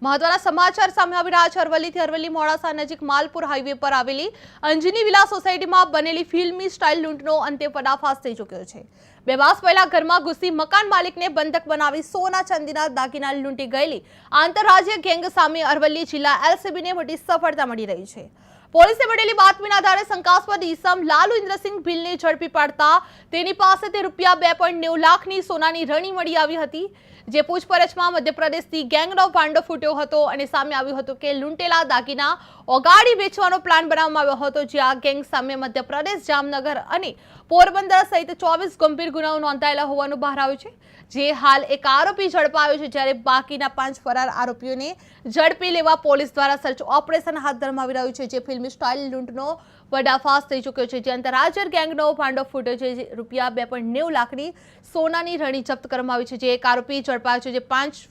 મહત્વના સમાચાર સામે આવી રહ્યા છે। અરવલ્લીથી અરવલ્લી મોડાસા નજીક માલપુર હાઈવે પર આવેલી અંજની વિલા સોસાયટીમાં બનેલી ફિલ્મી સ્ટાઇલ લૂંટનો અંતે પર્દાફાશ થઈ ચૂક્યો છે। 2 માસ પહેલા ઘરમાં ઘૂસી મકાન માલિકને બંધક બનાવી સોના ચાંદીના દાગીના લૂંટી ગયેલી આંતરરાજ્ય ગેંગ સામે અરવલ્લી જિલ્લા એલસીબીને મોટી સફળતા મળી રહી છે। પોલીસે મળેલી બાતમીના આધારે શંકાસ્પદ ઈસમ લાલુ ઇન્દ્રસિંહ ભીલને ઝડપી પાડતા તેની પાસેથી રૂપિયા 2.9 લાખની સોનાની રણી મળી આવી હતી। જે પૂછપરછમાં મધ્યપ્રદેશથી ગેંગનો ભાંડો ફૂટ્યો હતો અને સામે આવ્યું હતું કે લૂંટેલા દાગીના ઓગાળી વેચવાનો પ્લાન બનાવવામાં આવ્યો હતો। જે આ ગેંગ સામે મધ્યપ્રદેશ, જામનગર અને પોરબંદર સહિત 24 ગંભીર ગુનાઓ નોંધાયેલા હોવાનું બહાર આવ્યું છે। જે હાલ એક આરોપી ઝડપાયો છે, જ્યારે બાકીના 5 ફરાર આરોપીઓને ઝડપી લેવા પોલીસ દ્વારા સર્ચ ઓપરેશન હાથ ધરવામાં આવી રહ્યું છે। જે ફિલ્મી સ્ટાઇલ લૂંટનો પર્દાફાશ થઈ ચૂક્યો છે, જે આંતરરાજ્ય ગેંગનો ભાંડો ફૂટ્યો છે। જે રૂપિયા 2.9 લાખની સોનાની રણી જપ્ત કરવામાં આવી છે। જે એક આરોપી ઝડપાયો છે, જે 5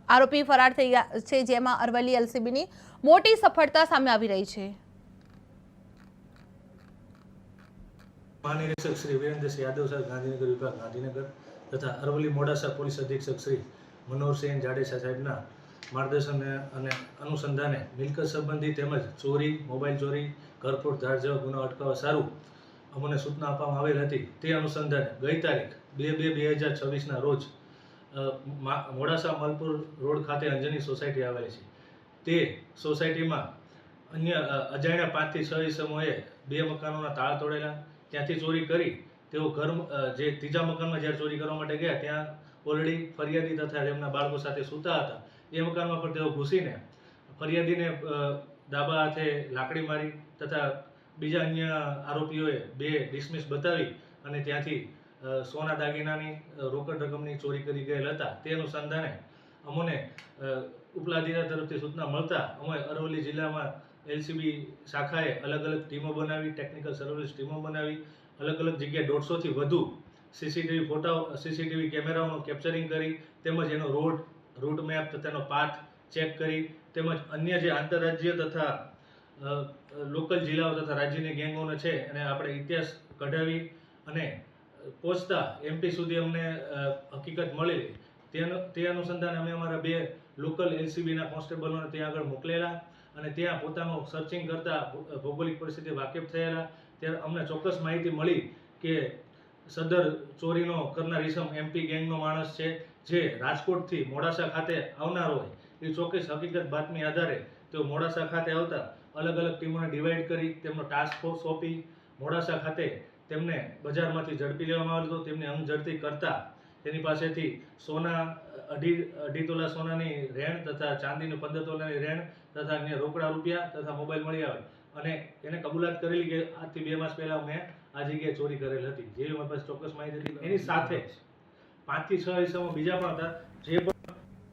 આરોપી ફરાર થઈ ગયા છે, જેમાં અરવલ્લી એલસીબીની મોટી સફળતા સામે આવી રહી છે। महानिरीक्षक श्री वीरेंद्र सिंह यादव सर, गांधीनगर विभाग गांधीनगर तथा अरवली मोडासा पोलीस अधीक्षक श्री मनोहर सिंह जाडेजा साहेबना मार्गदर्शन અને અનુસંધાને મિલકત સંબંધી તેમજ ચોરી, મોબાઈલ ચોરી, ઘરફોડ, ધાડ જેવા ગુનાઓ અટકાવવા સારું અમને સૂચના આપવામાં આવેલ હતી। તે અનુસંધાને ગઈ તારીખ 2/2/2026ના રોજ મોડાસા માલપુર રોડ ખાતે અંજની સોસાયટી આવેલી છે। તે સોસાયટીમાં અન્ય અજાણ્યા 5 થી 6 ઈસમોએ 2 મકાનોના તાળા તોડેલા, ત્યાંથી ચોરી કરી તેઓ ઘર જે ત્રીજા મકાનમાં જ્યારે ચોરી કરવા માટે ગયા ત્યાં ઓલરેડી ફરિયાદી તથા તેમના બાળકો સાથે સૂતા હતા। એ મકાનમાં પણ તેઓ ઘૂસીને ફરિયાદીને ડાબા હાથે લાકડી મારી તથા બીજા અન્ય આરોપીઓએ 2 ડિસમિસ બતાવી અને ત્યાંથી સોના દાગીનાની રોકડ રકમની ચોરી કરી ગયેલ હતા। તે અનુસંધાને અમને ઉપલા અધિકારી તરફથી સૂચના મળતા અમે અરવલ્લી જિલ્લામાં એલસીબી શાખાએ અલગ અલગ ટીમો બનાવી, ટેકનિકલ સર્વેલન્સ ટીમો બનાવી, અલગ અલગ જગ્યાએ 150થી વધુ સીસીટીવી કેમેરાઓનું કેપ્ચરિંગ કરી તેમજ એનો રૂટ મેપ તથા એનો પાથ ચેક કરી તેમજ અન્ય જે આંતરરાજ્ય તથા લોકલ જિલ્લાઓ તથા રાજ્યની ગેંગોનો છે અને આપણે ઇતિહાસ કઢાવી અને પહોંચતા એમપી સુધી અમને હકીકત મળેલી। તે અનુસંધાને અમે અમારા 2 લોકલ એલસીબીના કોન્સ્ટેબલોને ત્યાં આગળ મોકલેલા અને ત્યાં પોતાનું સર્ચિંગ કરતા ભૌગોલિક પરિસ્થિતિ વાકેફ થયેલા। ત્યારે અમને ચોક્કસ માહિતી મળી કે સદર ચોરીનો કરનાર ઈસમ એમપી ગેંગનો માણસ છે, જે રાજકોટથી મોડાસા ખાતે આવનાર હોય। એ ચોક્કસ હકીકત બાતમી આધારે તેઓ મોડાસા ખાતે આવતા અલગ અલગ ટીમોને ડિવાઈડ કરી તેમનો ટાસ્ક ફોર્સ સોંપી મોડાસા ખાતે તેમને બજારમાંથી ઝડપી લેવામાં આવેલ હતો। તેમની અંગઝડતી કરતા તેની પાસેથી સોના અઢી તોલા સોનાની રેણ તથા ચાંદીની 15 તોલાની રેણ તથા અન્ય રોકડા રૂપિયા તથા મોબાઈલ મળી આવે અને એને કબૂલાત કરેલી કે આજથી 2 માસ પહેલા મેં આ જગ્યાએ ચોરી કરેલ હતી। જેવી મારી પાસે ચોક્કસ માહિતી હતી। એની સાથે 5 થી 6 ઈસમો બીજા પણ હતા, જે